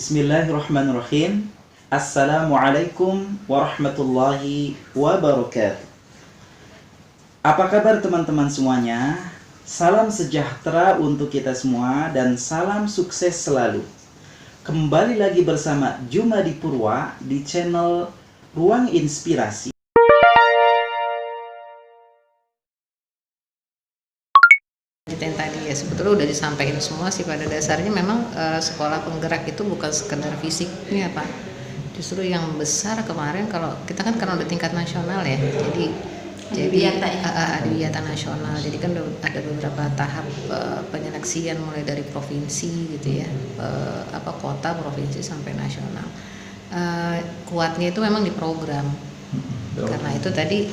Bismillahirrahmanirrahim. Assalamualaikum warahmatullahi wabarakatuh. Apa kabar teman-teman semuanya? Salam sejahtera untuk kita semua dan salam sukses selalu. Kembali lagi bersama Jumadi Purwa di channel Ruang Inspirasi. Yang tadi ya sebetulnya udah disampaikan semua sih, pada dasarnya memang sekolah penggerak itu bukan sekedar fisiknya Pak, justru yang besar kemarin kalau kita kan karena udah tingkat nasional ya, jadi Adiwiyata nasional, jadi kan ada beberapa tahap penyeleksian mulai dari provinsi gitu ya, kota, provinsi sampai nasional. Kuatnya itu memang di program. Karena itu tadi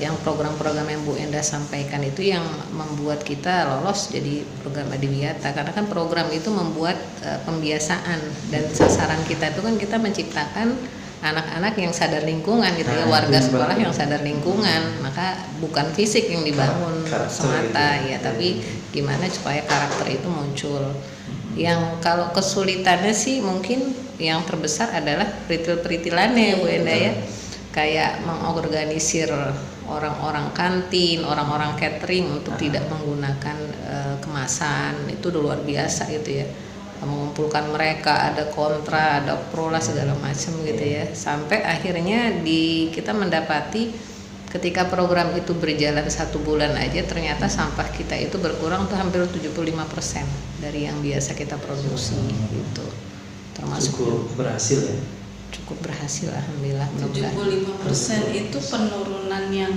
yang program-program yang Bu Enda sampaikan itu yang membuat kita lolos jadi program Adiwiyata, karena kan program itu membuat pembiasaan, dan sasaran kita itu kan kita menciptakan anak-anak yang sadar lingkungan gitu ya, warga sekolah yang sadar lingkungan, maka bukan fisik yang dibangun semata ya, tapi gimana supaya karakter itu muncul. Yang kalau kesulitannya sih mungkin yang terbesar adalah peritil-peritilannya Bu Enda ya, kayak mengorganisir orang-orang kantin, orang-orang catering untuk tidak menggunakan kemasan, itu luar biasa gitu ya, mengumpulkan mereka, ada kontra, ada pro lah segala macam gitu ya, sampai akhirnya kita mendapati ketika program itu berjalan 1 bulan aja ternyata sampah kita itu berkurang tuh hampir 75% dari yang biasa kita produksi gitu, termasuk cukup berhasil ya. Cukup berhasil alhamdulillah. 75% itu penurunan yang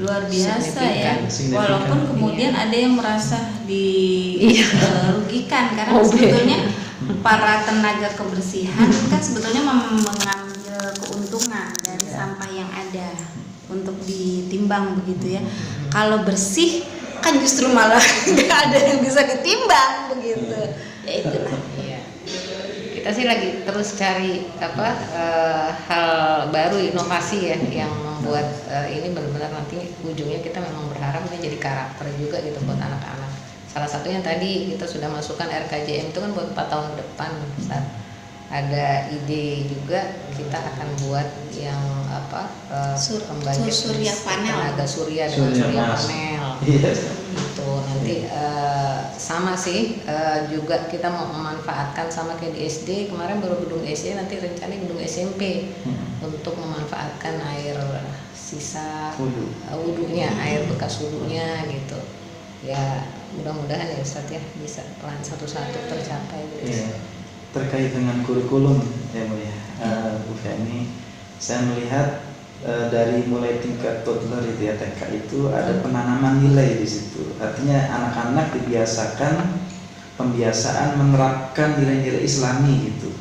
luar biasa ya. Signifikan. Walaupun kemudian ada yang merasa dirugikan karena sebetulnya para tenaga kebersihan kan sebetulnya mengambil keuntungan dari sampah yang ada untuk ditimbang begitu ya. Kalau bersih kan justru malah nggak ada yang bisa ditimbang begitu. Ya itulah. Kita sih lagi terus cari hal baru, inovasi ya, yang membuat ini benar-benar nanti ujungnya kita memang berharap ini jadi karakter juga gitu buat anak-anak. Salah satunya tadi kita sudah masukkan RKJM itu kan buat 4 tahun ke depan, Ustaz. Ada ide juga kita akan buat yang pembagian surya panel, tenaga surya dengan surya panel. Itu nanti sama sih, juga kita mau memanfaatkan sama kayak di SD kemarin baru gedung SD, nanti rencana gedung SMP untuk memanfaatkan air sisa wudhunya, air bekas wudhunya gitu ya. Mudah-mudahan ya Ustadz ya bisa pelan satu-satu tercapai gitu. Terkait dengan kurikulum ya Bu ya, Bu Feni, saya melihat dari mulai tingkat toddler itu ya, TK itu ada penanaman nilai di situ. Artinya anak-anak dibiasakan pembiasaan menerapkan nilai-nilai Islami gitu.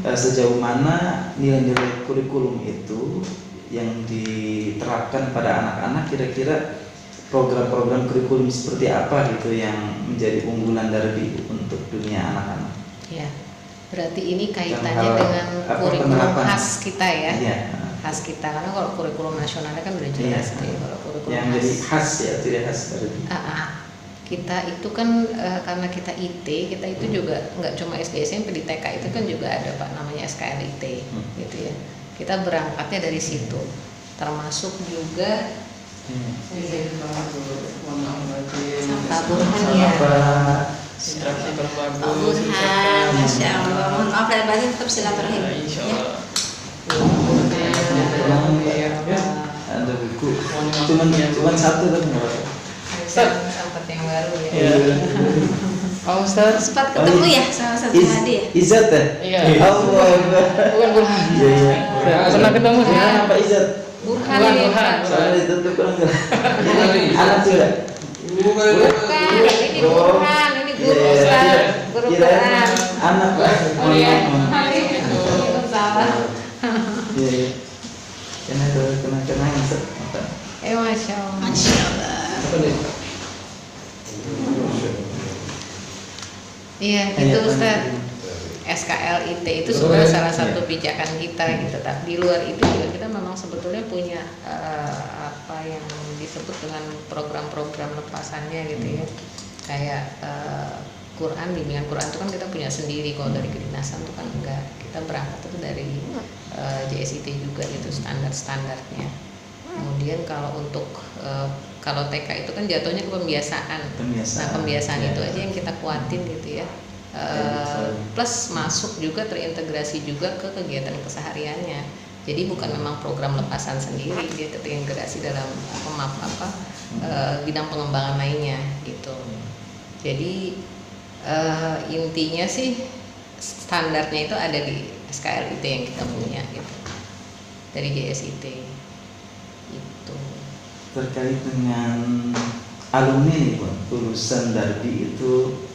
Sejauh mana nilai-nilai kurikulum itu yang diterapkan pada anak-anak, kira-kira program-program kurikulum seperti apa gitu yang menjadi unggulan dari untuk dunia anak-anak? Ya, berarti ini kaitannya dengan kurikulum khas kita ya. Khas kita, karena kalau kurikulum nasionalnya kan udah jelas ya, kalau kurikulum yang khas, jadi khas ya, tidak khas berarti. Kita itu kan karena kita IT, kita itu juga nggak cuma SD SMP, di TK itu kan juga ada Pak namanya SKLIT gitu ya. Kita berangkatnya dari situ, termasuk juga Pak Burhan ya. Pak Burhan, Masya Allah, mohon maaf lahir batin, tetap silaturahim ya. Ada buku, cuman satu tapi nggak apa-apa. Tempat yang baru ya. Pak Ustaz, Sempat ketemu ya sama satu tadi ya. Izzat ya? Iya. Allah. Bukan Burhan. Iya. Pernah ketemu sih. Pak Izzat. Burhan Bukan ini Burhan. Pak. Soalnya ditutup orang nggak. Anak juga. Bukan, ini Burhan, ini guru Ustaz, guru Quran. Anak lah. Oh iya. Salah. Iya. Kena Ustaz. Masya Allah. Masya Allah. Iya, gitu Ustaz. SKLIT itu sebenarnya salah satu pijakan kita gitu. Tapi di luar itu juga kita memang sebetulnya punya apa yang disebut dengan program-program lepasannya gitu ya. Kayak Quran, bimbingan Quran itu kan kita punya sendiri. Kalau dari kedinasan itu kan enggak, kita berangkat itu dari JSIT juga gitu standarnya. Kemudian kalau untuk kalau TK itu kan jatuhnya ke pembiasaan. Nah pembiasaan itu aja yang kita kuatin gitu ya. Plus masuk juga, terintegrasi juga ke kegiatan kesehariannya. Jadi bukan memang program lepasan sendiri, dia terintegrasi dalam bidang pengembangan lainnya gitu. Jadi intinya sih standarnya itu ada di SKLIT yang kita punya gitu, dari JSIT itu. Terkait dengan alumni nih Bu, lulusan Darbi itu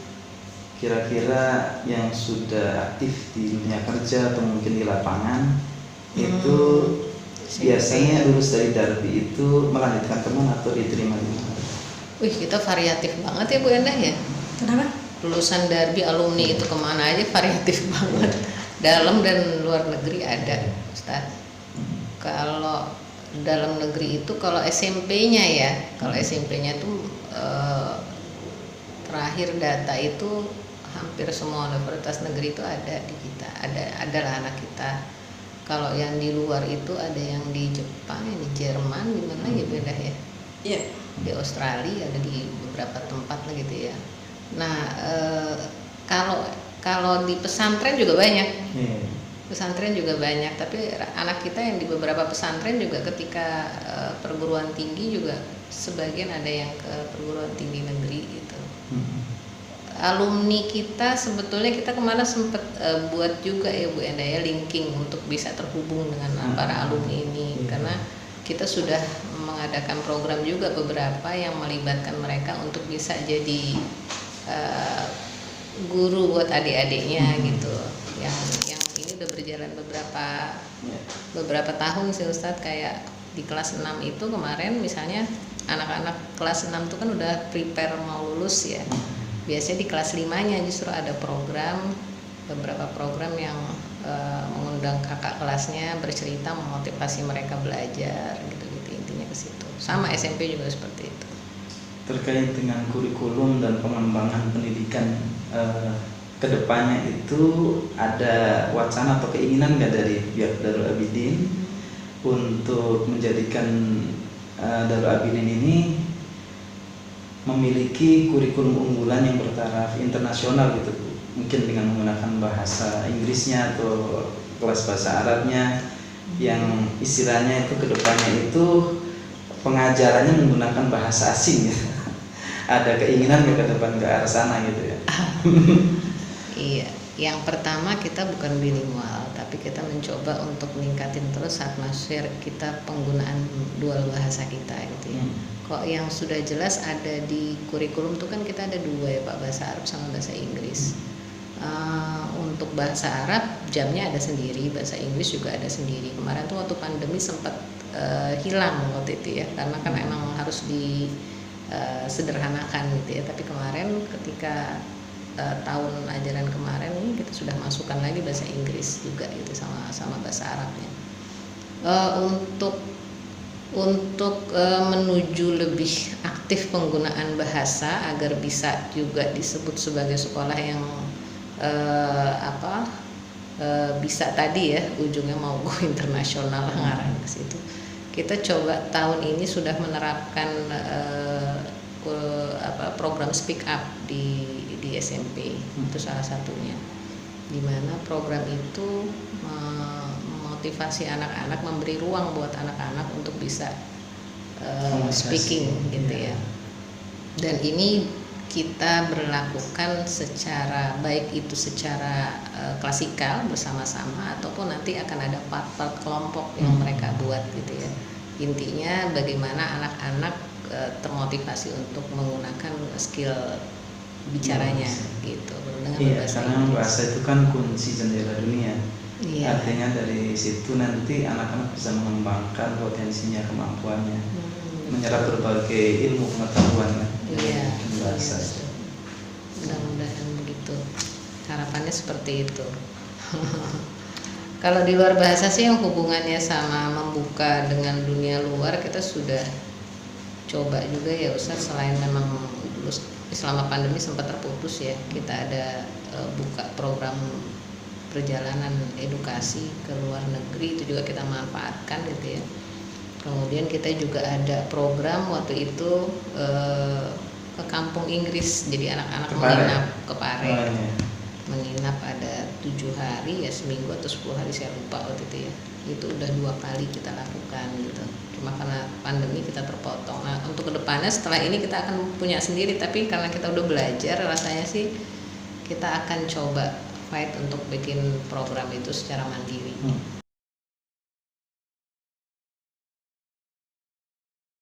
kira-kira yang sudah aktif di dunia kerja atau mungkin di lapangan itu biasanya lulus dari Darbi itu melanjutkan kemana atau diterima di mana? Wih, kita variatif banget ya Bu Endah ya. Kenapa? Lulusan Darbi alumni itu kemana aja variatif banget. Dalam dan luar negeri ada, Ustaz. Kalau dalam negeri itu kalau SMP-nya ya, kalau SMP-nya tuh terakhir data itu hampir semua universitas negeri itu ada di kita, adalah anak kita. Kalau yang di luar itu ada yang di Jepang, yang di Jerman, di mana ya beda ya? Iya. Di Australia ada di beberapa tempat lah gitu ya. Nah kalau di pesantren juga banyak. Pesantren juga banyak, tapi anak kita yang di beberapa pesantren juga ketika perguruan tinggi juga sebagian ada yang ke perguruan tinggi negeri gitu. Alumni kita sebetulnya kita kemana sempat buat juga ya Bu Enda ya, linking untuk bisa terhubung dengan para alumni ini, karena kita sudah mengadakan program juga beberapa yang melibatkan mereka untuk bisa jadi guru buat adik-adiknya gitu. Yang ini udah berjalan beberapa tahun sih Ustadz. Kayak di kelas 6 itu kemarin misalnya anak-anak kelas 6 itu kan udah prepare mau lulus ya. Biasanya di kelas 5-nya justru ada beberapa program yang mengundang kakak kelasnya bercerita, memotivasi mereka belajar gitu-gitu, intinya ke situ. Sama SMP juga seperti itu. Terkait dengan kurikulum dan pengembangan pendidikan kedepannya itu ada wacana atau keinginan nggak dari pihak Darul Abidin untuk menjadikan Darul Abidin ini memiliki kurikulum unggulan yang bertaraf internasional gitu Bu? Mungkin dengan menggunakan bahasa Inggrisnya atau kelas bahasa Arabnya yang istilahnya itu kedepannya itu pengajarannya menggunakan bahasa asing gitu. Ada keinginan nggak ke depan ke arah sana gitu ya? Iya, yang pertama kita bukan bilingual, tapi kita mencoba untuk meningkatin terus atmosfer kita penggunaan dual bahasa kita gitu ya. Kok yang sudah jelas ada di kurikulum tuh kan kita ada dua ya Pak, bahasa Arab sama bahasa Inggris. Untuk bahasa Arab jamnya ada sendiri, bahasa Inggris juga ada sendiri. Kemarin tuh waktu pandemi sempat hilang waktu itu ya, karena kan emang harus sederhanakan gitu ya. Tapi kemarin ketika tahun ajaran kemarin ini kita sudah masukkan lagi bahasa Inggris juga gitu sama bahasa Arabnya. Untuk menuju lebih aktif penggunaan bahasa agar bisa juga disebut sebagai sekolah yang bisa tadi ya ujungnya mau go internasional ngarang ke situ. Kita coba tahun ini sudah menerapkan program speak up di SMP, itu salah satunya, di mana program itu memotivasi anak-anak, memberi ruang buat anak-anak untuk bisa speaking gitu ya. Dan ini kita berlakukan secara baik itu secara klasikal bersama-sama ataupun nanti akan ada part-part kelompok yang mereka buat gitu ya. Intinya bagaimana anak-anak termotivasi untuk menggunakan skill bicaranya gitu dengan bahasa karena Inggris. bahasa itu kan kunci jendela dunia. Artinya dari situ nanti anak-anak bisa mengembangkan potensinya, kemampuannya, menyerap berbagai ilmu pengetahuan kan. Bahasa itu. Mudah-mudahan begitu. Harapannya seperti itu. Kalau di luar bahasa sih yang hubungannya sama membuka dengan dunia luar kita sudah coba juga ya Ustaz, selain memang tapi selama pandemi sempat terputus ya. Kita ada buka program perjalanan edukasi ke luar negeri, itu juga kita manfaatkan gitu ya. Kemudian kita juga ada program waktu itu ke kampung Inggris, jadi anak-anak menginap ke Pare. Oh, iya. Menginap ada 7 hari ya, seminggu atau 10 hari saya lupa waktu itu ya. Itu udah 2 kali kita lakukan gitu. Cuma karena pandemi kita terpotong. Nah untuk kedepannya setelah ini kita akan punya sendiri, tapi karena kita udah belajar, rasanya sih kita akan coba fight untuk bikin program itu secara mandiri.